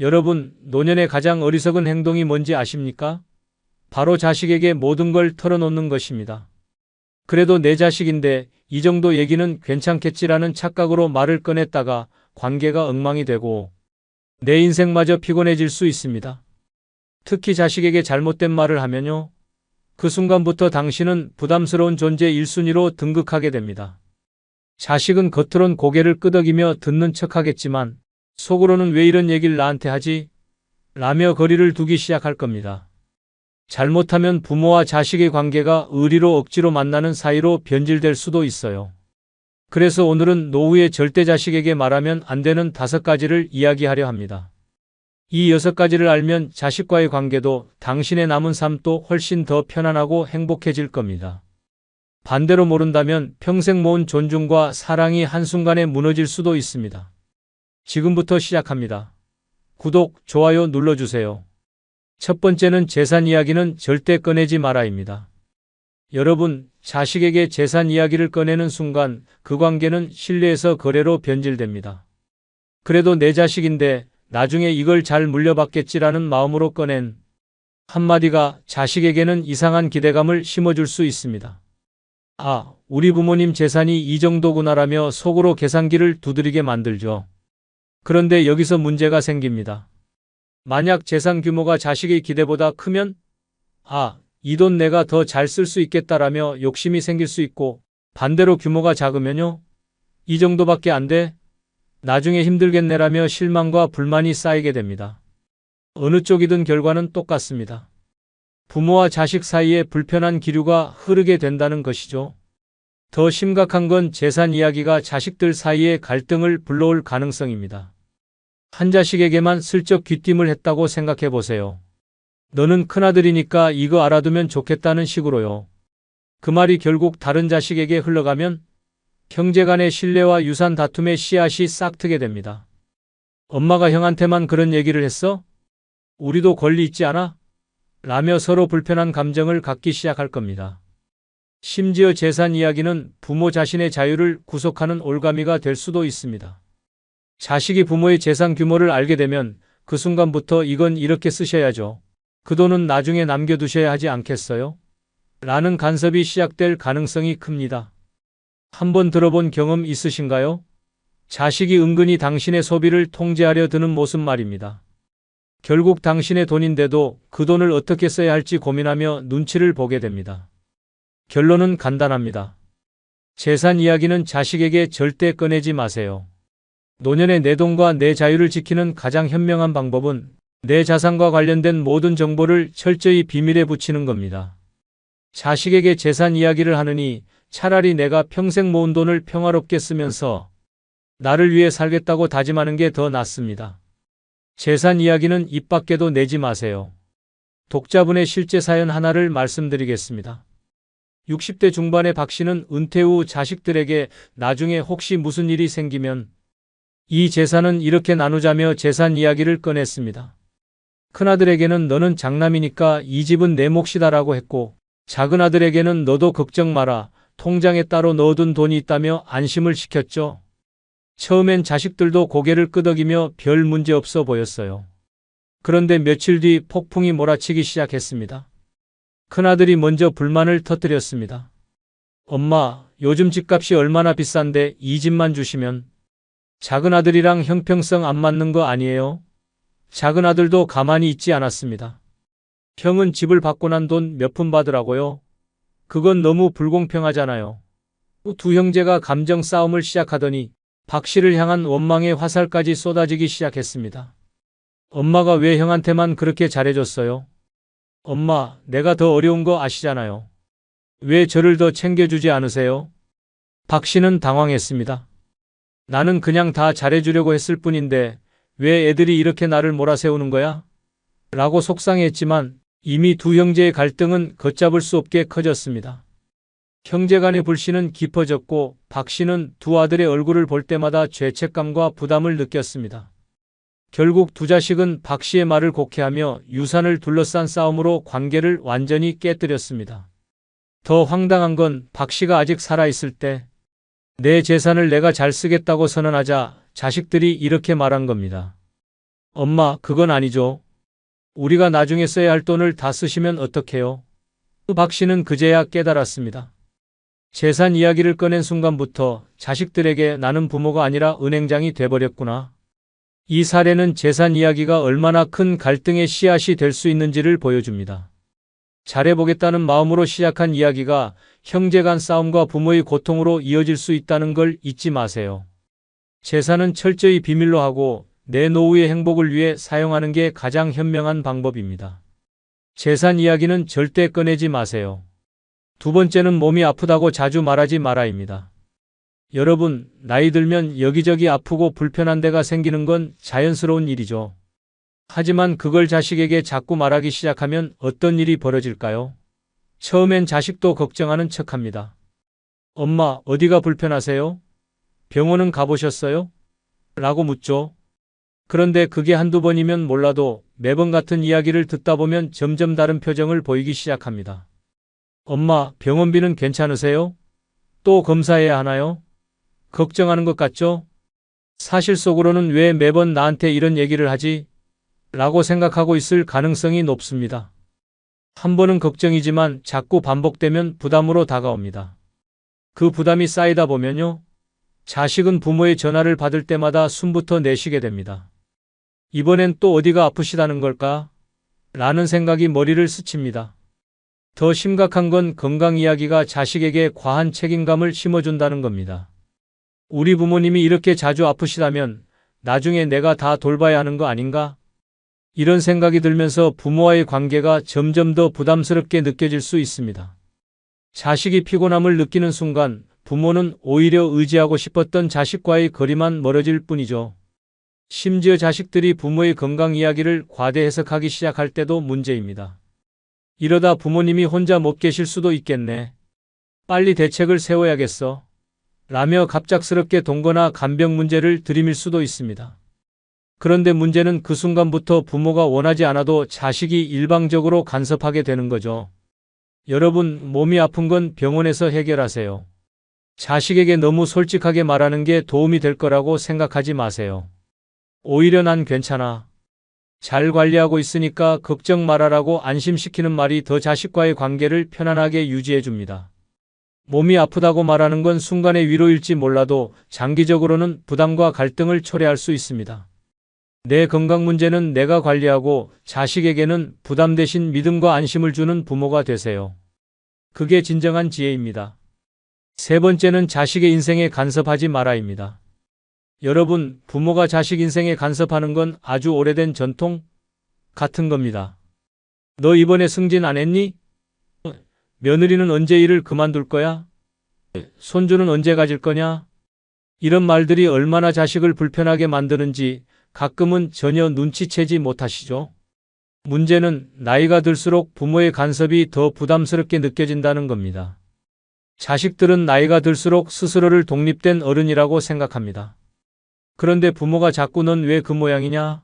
여러분, 노년의 가장 어리석은 행동이 뭔지 아십니까? 바로 자식에게 모든 걸 털어놓는 것입니다. 그래도 내 자식인데 이 정도 얘기는 괜찮겠지라는 착각으로 말을 꺼냈다가 관계가 엉망이 되고 내 인생마저 피곤해질 수 있습니다. 특히 자식에게 잘못된 말을 하면요. 그 순간부터 당신은 부담스러운 존재 1순위로 등극하게 됩니다. 자식은 겉으론 고개를 끄덕이며 듣는 척하겠지만 속으로는 왜 이런 얘기를 나한테 하지? 라며 거리를 두기 시작할 겁니다. 잘못하면 부모와 자식의 관계가 의리로 억지로 만나는 사이로 변질될 수도 있어요. 그래서 오늘은 노후에 절대 자식에게 말하면 안 되는 5가지를 이야기하려 합니다. 이 6가지를 알면 자식과의 관계도 당신의 남은 삶도 훨씬 더 편안하고 행복해질 겁니다. 반대로 모른다면 평생 모은 존중과 사랑이 한순간에 무너질 수도 있습니다. 지금부터 시작합니다. 구독, 좋아요 눌러주세요. 첫 번째는 재산 이야기는 절대 꺼내지 마라입니다. 여러분, 자식에게 재산 이야기를 꺼내는 순간 그 관계는 신뢰에서 거래로 변질됩니다. 그래도 내 자식인데 나중에 이걸 잘 물려받겠지라는 마음으로 꺼낸 한마디가 자식에게는 이상한 기대감을 심어줄 수 있습니다. 아, 우리 부모님 재산이 이 정도구나라며 속으로 계산기를 두드리게 만들죠. 그런데 여기서 문제가 생깁니다. 만약 재산 규모가 자식의 기대보다 크면 이 돈 내가 더 잘 쓸 수 있겠다라며 욕심이 생길 수 있고 반대로 규모가 작으면요. 이 정도밖에 안 돼? 나중에 힘들겠네라며 실망과 불만이 쌓이게 됩니다. 어느 쪽이든 결과는 똑같습니다. 부모와 자식 사이에 불편한 기류가 흐르게 된다는 것이죠. 더 심각한 건 재산 이야기가 자식들 사이에 갈등을 불러올 가능성입니다. 한 자식에게만 슬쩍 귀띔을 했다고 생각해 보세요. 너는 큰아들이니까 이거 알아두면 좋겠다는 식으로요. 그 말이 결국 다른 자식에게 흘러가면 형제간의 신뢰와 유산 다툼의 씨앗이 싹트게 됩니다. 엄마가 형한테만 그런 얘기를 했어? 우리도 권리 있지 않아? 라며 서로 불편한 감정을 갖기 시작할 겁니다. 심지어 재산 이야기는 부모 자신의 자유를 구속하는 올가미가 될 수도 있습니다. 자식이 부모의 재산 규모를 알게 되면 그 순간부터 이건 이렇게 쓰셔야죠. 그 돈은 나중에 남겨두셔야 하지 않겠어요? 라는 간섭이 시작될 가능성이 큽니다. 한번 들어본 경험 있으신가요? 자식이 은근히 당신의 소비를 통제하려 드는 모습 말입니다. 결국 당신의 돈인데도 그 돈을 어떻게 써야 할지 고민하며 눈치를 보게 됩니다. 결론은 간단합니다. 재산 이야기는 자식에게 절대 꺼내지 마세요. 노년의 내 돈과 내 자유를 지키는 가장 현명한 방법은 내 자산과 관련된 모든 정보를 철저히 비밀에 붙이는 겁니다. 자식에게 재산 이야기를 하느니 차라리 내가 평생 모은 돈을 평화롭게 쓰면서 나를 위해 살겠다고 다짐하는 게 더 낫습니다. 재산 이야기는 입 밖에도 내지 마세요. 독자분의 실제 사연 하나를 말씀드리겠습니다. 60대 중반의 박 씨는 은퇴 후 자식들에게 나중에 혹시 무슨 일이 생기면 이 재산은 이렇게 나누자며 재산 이야기를 꺼냈습니다. 큰아들에게는 너는 장남이니까 이 집은 내 몫이다라고 했고 작은아들에게는 너도 걱정 마라. 통장에 따로 넣어둔 돈이 있다며 안심을 시켰죠. 처음엔 자식들도 고개를 끄덕이며 별 문제 없어 보였어요. 그런데 며칠 뒤 폭풍이 몰아치기 시작했습니다. 큰아들이 먼저 불만을 터뜨렸습니다. 엄마, 요즘 집값이 얼마나 비싼데 이 집만 주시면 작은아들이랑 형평성 안 맞는 거 아니에요? 작은아들도 가만히 있지 않았습니다. 형은 집을 받고 난 돈 몇 푼 받으라고요? 그건 너무 불공평하잖아요. 두 형제가 감정 싸움을 시작하더니 박 씨를 향한 원망의 화살까지 쏟아지기 시작했습니다. 엄마가 왜 형한테만 그렇게 잘해줬어요? 엄마, 내가 더 어려운 거 아시잖아요. 왜 저를 더 챙겨주지 않으세요? 박 씨는 당황했습니다. 나는 그냥 다 잘해주려고 했을 뿐인데 왜 애들이 이렇게 나를 몰아세우는 거야? 라고 속상해했지만 이미 두 형제의 갈등은 걷잡을 수 없게 커졌습니다. 형제간의 불신은 깊어졌고 박 씨는 두 아들의 얼굴을 볼 때마다 죄책감과 부담을 느꼈습니다. 결국 두 자식은 박 씨의 말을 곡해하며 유산을 둘러싼 싸움으로 관계를 완전히 깨뜨렸습니다. 더 황당한 건 박 씨가 아직 살아있을 때 내 재산을 내가 잘 쓰겠다고 선언하자 자식들이 이렇게 말한 겁니다. 엄마, 그건 아니죠. 우리가 나중에 써야 할 돈을 다 쓰시면 어떡해요? 박 씨는 그제야 깨달았습니다. 재산 이야기를 꺼낸 순간부터 자식들에게 나는 부모가 아니라 은행장이 돼버렸구나. 이 사례는 재산 이야기가 얼마나 큰 갈등의 씨앗이 될 수 있는지를 보여줍니다. 잘해보겠다는 마음으로 시작한 이야기가 형제 간 싸움과 부모의 고통으로 이어질 수 있다는 걸 잊지 마세요. 재산은 철저히 비밀로 하고 내 노후의 행복을 위해 사용하는 게 가장 현명한 방법입니다. 재산 이야기는 절대 꺼내지 마세요. 두 번째는 몸이 아프다고 자주 말하지 마라입니다. 여러분, 나이 들면 여기저기 아프고 불편한 데가 생기는 건 자연스러운 일이죠. 하지만 그걸 자식에게 자꾸 말하기 시작하면 어떤 일이 벌어질까요? 처음엔 자식도 걱정하는 척합니다. 엄마, 어디가 불편하세요? 병원은 가보셨어요? 라고 묻죠. 그런데 그게 한두 번이면 몰라도 매번 같은 이야기를 듣다 보면 점점 다른 표정을 보이기 시작합니다. 엄마, 병원비는 괜찮으세요? 또 검사해야 하나요? 걱정하는 것 같죠? 사실 속으로는 왜 매번 나한테 이런 얘기를 하지? 라고 생각하고 있을 가능성이 높습니다. 한 번은 걱정이지만 자꾸 반복되면 부담으로 다가옵니다. 그 부담이 쌓이다 보면요. 자식은 부모의 전화를 받을 때마다 숨부터 내쉬게 됩니다. 이번엔 또 어디가 아프시다는 걸까? 라는 생각이 머리를 스칩니다. 더 심각한 건 건강 이야기가 자식에게 과한 책임감을 심어준다는 겁니다. 우리 부모님이 이렇게 자주 아프시다면 나중에 내가 다 돌봐야 하는 거 아닌가? 이런 생각이 들면서 부모와의 관계가 점점 더 부담스럽게 느껴질 수 있습니다. 자식이 피곤함을 느끼는 순간 부모는 오히려 의지하고 싶었던 자식과의 거리만 멀어질 뿐이죠. 심지어 자식들이 부모의 건강 이야기를 과대 해석하기 시작할 때도 문제입니다. 이러다 부모님이 혼자 못 계실 수도 있겠네. 빨리 대책을 세워야겠어. 라며 갑작스럽게 동거나 간병 문제를 들이밀 수도 있습니다. 그런데 문제는 그 순간부터 부모가 원하지 않아도 자식이 일방적으로 간섭하게 되는 거죠. 여러분, 몸이 아픈 건 병원에서 해결하세요. 자식에게 너무 솔직하게 말하는 게 도움이 될 거라고 생각하지 마세요. 오히려 난 괜찮아. 잘 관리하고 있으니까 걱정 말아라고 안심시키는 말이 더 자식과의 관계를 편안하게 유지해 줍니다. 몸이 아프다고 말하는 건 순간의 위로일지 몰라도 장기적으로는 부담과 갈등을 초래할 수 있습니다. 내 건강 문제는 내가 관리하고 자식에게는 부담 대신 믿음과 안심을 주는 부모가 되세요. 그게 진정한 지혜입니다. 세 번째는 자식의 인생에 간섭하지 마라입니다. 여러분, 부모가 자식 인생에 간섭하는 건 아주 오래된 전통 같은 겁니다. 너 이번에 승진 안 했니? 며느리는 언제 일을 그만둘 거야? 손주는 언제 가질 거냐? 이런 말들이 얼마나 자식을 불편하게 만드는지 가끔은 전혀 눈치채지 못하시죠? 문제는 나이가 들수록 부모의 간섭이 더 부담스럽게 느껴진다는 겁니다. 자식들은 나이가 들수록 스스로를 독립된 어른이라고 생각합니다. 그런데 부모가 자꾸 넌 왜 그 모양이냐?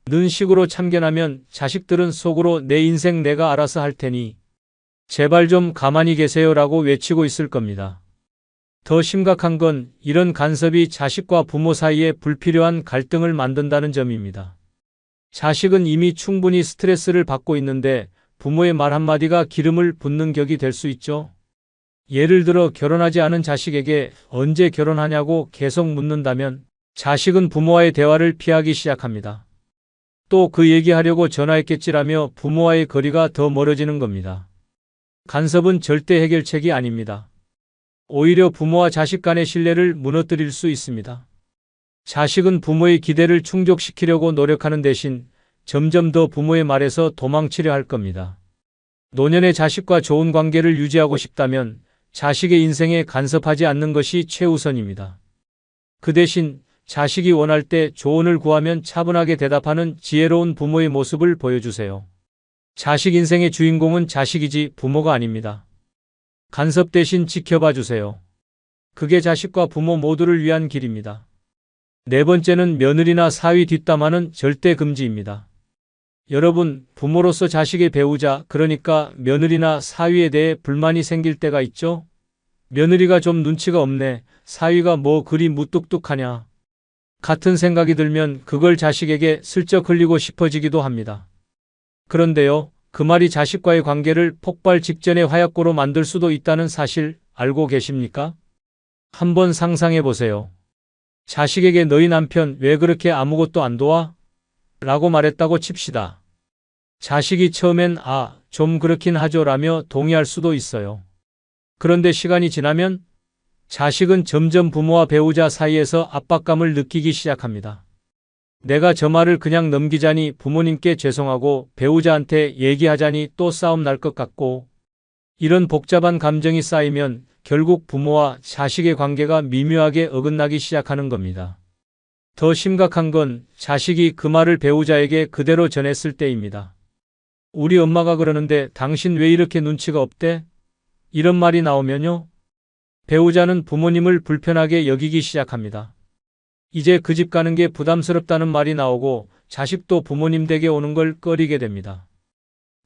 는 식으로 참견하면 자식들은 속으로 내 인생 내가 알아서 할 테니 제발 좀 가만히 계세요라고 외치고 있을 겁니다. 더 심각한 건 이런 간섭이 자식과 부모 사이에 불필요한 갈등을 만든다는 점입니다. 자식은 이미 충분히 스트레스를 받고 있는데 부모의 말 한마디가 기름을 붓는 격이 될 수 있죠. 예를 들어 결혼하지 않은 자식에게 언제 결혼하냐고 계속 묻는다면 자식은 부모와의 대화를 피하기 시작합니다. 또 그 얘기하려고 전화했겠지라며 부모와의 거리가 더 멀어지는 겁니다. 간섭은 절대 해결책이 아닙니다. 오히려 부모와 자식 간의 신뢰를 무너뜨릴 수 있습니다. 자식은 부모의 기대를 충족시키려고 노력하는 대신 점점 더 부모의 말에서 도망치려 할 겁니다. 노년의 자식과 좋은 관계를 유지하고 싶다면 자식의 인생에 간섭하지 않는 것이 최우선입니다. 그 대신 자식이 원할 때 조언을 구하면 차분하게 대답하는 지혜로운 부모의 모습을 보여주세요. 자식 인생의 주인공은 자식이지 부모가 아닙니다. 간섭 대신 지켜봐 주세요. 그게 자식과 부모 모두를 위한 길입니다. 네 번째는 며느리나 사위 뒷담화는 절대 금지입니다. 여러분, 부모로서 자식의 배우자, 그러니까 며느리나 사위에 대해 불만이 생길 때가 있죠? 며느리가 좀 눈치가 없네. 사위가 뭐 그리 무뚝뚝하냐. 같은 생각이 들면 그걸 자식에게 슬쩍 흘리고 싶어지기도 합니다. 그런데요, 그 말이 자식과의 관계를 폭발 직전의 화약고로 만들 수도 있다는 사실 알고 계십니까? 한번 상상해 보세요. 자식에게 너희 남편 왜 그렇게 아무것도 안 도와? 라고 말했다고 칩시다. 자식이 처음엔 좀 그렇긴 하죠 라며 동의할 수도 있어요. 그런데 시간이 지나면 자식은 점점 부모와 배우자 사이에서 압박감을 느끼기 시작합니다. 내가 저 말을 그냥 넘기자니 부모님께 죄송하고 배우자한테 얘기하자니 또 싸움 날 것 같고, 이런 복잡한 감정이 쌓이면 결국 부모와 자식의 관계가 미묘하게 어긋나기 시작하는 겁니다. 더 심각한 건 자식이 그 말을 배우자에게 그대로 전했을 때입니다. 우리 엄마가 그러는데 당신 왜 이렇게 눈치가 없대? 이런 말이 나오면요, 배우자는 부모님을 불편하게 여기기 시작합니다. 이제 그 집 가는 게 부담스럽다는 말이 나오고 자식도 부모님 댁에 오는 걸 꺼리게 됩니다.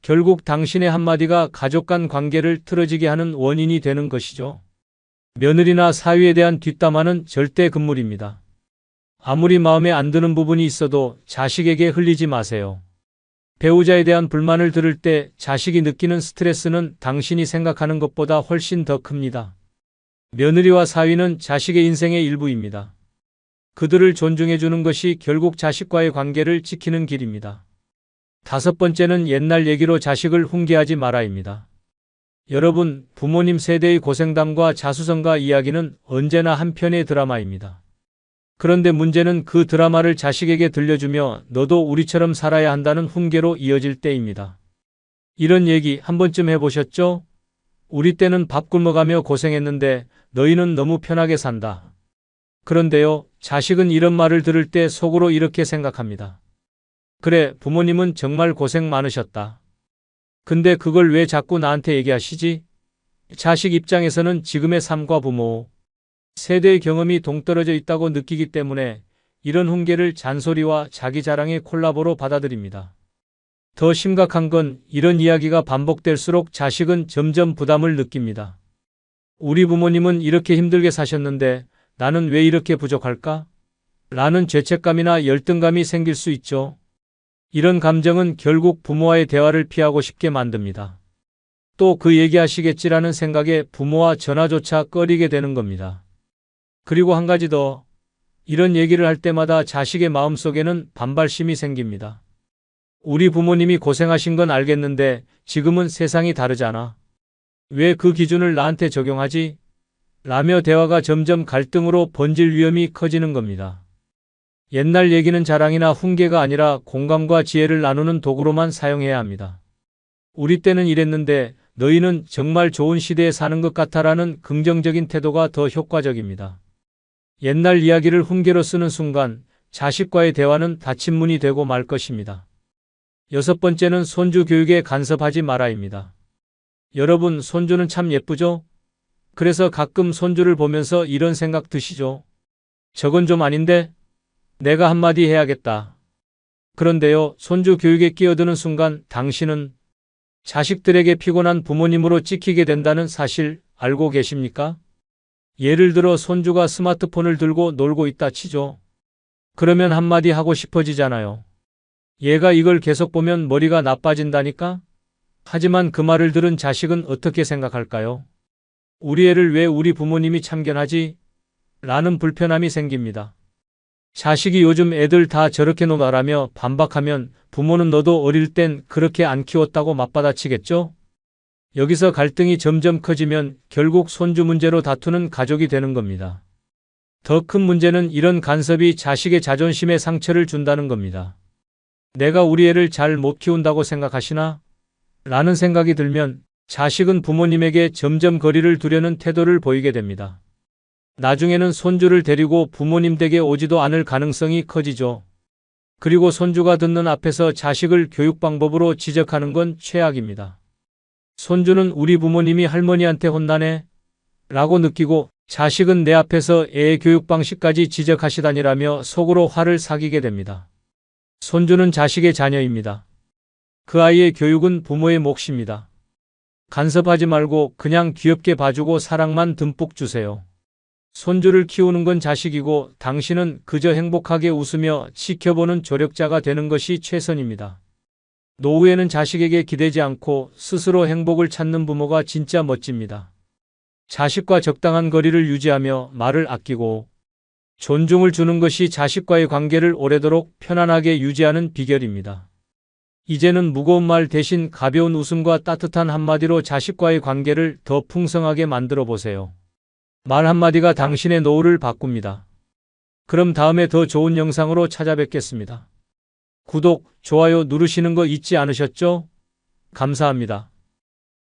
결국 당신의 한마디가 가족 간 관계를 틀어지게 하는 원인이 되는 것이죠. 며느리나 사위에 대한 뒷담화는 절대 금물입니다. 아무리 마음에 안 드는 부분이 있어도 자식에게 흘리지 마세요. 배우자에 대한 불만을 들을 때 자식이 느끼는 스트레스는 당신이 생각하는 것보다 훨씬 더 큽니다. 며느리와 사위는 자식의 인생의 일부입니다. 그들을 존중해 주는 것이 결국 자식과의 관계를 지키는 길입니다. 다섯 번째는 옛날 얘기로 자식을 훈계하지 마라입니다. 여러분, 부모님 세대의 고생담과 자수성가 이야기는 언제나 한 편의 드라마입니다. 그런데 문제는 그 드라마를 자식에게 들려주며 너도 우리처럼 살아야 한다는 훈계로 이어질 때입니다. 이런 얘기 한 번쯤 해보셨죠? 우리 때는 밥 굶어가며 고생했는데 너희는 너무 편하게 산다. 그런데요, 자식은 이런 말을 들을 때 속으로 이렇게 생각합니다. 그래, 부모님은 정말 고생 많으셨다. 근데 그걸 왜 자꾸 나한테 얘기하시지? 자식 입장에서는 지금의 삶과 부모, 세대의 경험이 동떨어져 있다고 느끼기 때문에 이런 훈계를 잔소리와 자기 자랑의 콜라보로 받아들입니다. 더 심각한 건 이런 이야기가 반복될수록 자식은 점점 부담을 느낍니다. 우리 부모님은 이렇게 힘들게 사셨는데 나는 왜 이렇게 부족할까? 라는 죄책감이나 열등감이 생길 수 있죠. 이런 감정은 결국 부모와의 대화를 피하고 싶게 만듭니다. 또 그 얘기하시겠지라는 생각에 부모와 전화조차 꺼리게 되는 겁니다. 그리고 한 가지 더, 이런 얘기를 할 때마다 자식의 마음속에는 반발심이 생깁니다. 우리 부모님이 고생하신 건 알겠는데 지금은 세상이 다르잖아. 왜 그 기준을 나한테 적용하지? 라며 대화가 점점 갈등으로 번질 위험이 커지는 겁니다. 옛날 얘기는 자랑이나 훈계가 아니라 공감과 지혜를 나누는 도구로만 사용해야 합니다. 우리 때는 이랬는데 너희는 정말 좋은 시대에 사는 것 같아라는 긍정적인 태도가 더 효과적입니다. 옛날 이야기를 훈계로 쓰는 순간 자식과의 대화는 닫힌 문이 되고 말 것입니다. 여섯 번째는 손주 교육에 간섭하지 마라입니다. 여러분, 손주는 참 예쁘죠? 그래서 가끔 손주를 보면서 이런 생각 드시죠? 저건 좀 아닌데? 내가 한마디 해야겠다. 그런데요, 손주 교육에 끼어드는 순간 당신은 자식들에게 피곤한 부모님으로 찍히게 된다는 사실 알고 계십니까? 예를 들어 손주가 스마트폰을 들고 놀고 있다 치죠. 그러면 한마디 하고 싶어지잖아요. 얘가 이걸 계속 보면 머리가 나빠진다니까? 하지만 그 말을 들은 자식은 어떻게 생각할까요? 우리 애를 왜 우리 부모님이 참견하지? 라는 불편함이 생깁니다. 자식이 요즘 애들 다 저렇게 노나라며 반박하면 부모는 너도 어릴 땐 그렇게 안 키웠다고 맞받아치겠죠? 여기서 갈등이 점점 커지면 결국 손주 문제로 다투는 가족이 되는 겁니다. 더 큰 문제는 이런 간섭이 자식의 자존심에 상처를 준다는 겁니다. 내가 우리 애를 잘 못 키운다고 생각하시나? 라는 생각이 들면 자식은 부모님에게 점점 거리를 두려는 태도를 보이게 됩니다. 나중에는 손주를 데리고 부모님 댁에 오지도 않을 가능성이 커지죠. 그리고 손주가 듣는 앞에서 자식을 교육 방법으로 지적하는 건 최악입니다. 손주는 우리 부모님이 할머니한테 혼나네? 라고 느끼고 자식은 내 앞에서 애의 교육 방식까지 지적하시다니라며 속으로 화를 사기게 됩니다. 손주는 자식의 자녀입니다. 그 아이의 교육은 부모의 몫입니다. 간섭하지 말고 그냥 귀엽게 봐주고 사랑만 듬뿍 주세요. 손주를 키우는 건 자식이고 당신은 그저 행복하게 웃으며 지켜보는 조력자가 되는 것이 최선입니다. 노후에는 자식에게 기대지 않고 스스로 행복을 찾는 부모가 진짜 멋집니다. 자식과 적당한 거리를 유지하며 말을 아끼고 존중을 주는 것이 자식과의 관계를 오래도록 편안하게 유지하는 비결입니다. 이제는 무거운 말 대신 가벼운 웃음과 따뜻한 한마디로 자식과의 관계를 더 풍성하게 만들어 보세요. 말 한마디가 당신의 노후를 바꿉니다. 그럼 다음에 더 좋은 영상으로 찾아뵙겠습니다. 구독, 좋아요 누르시는 거 잊지 않으셨죠? 감사합니다.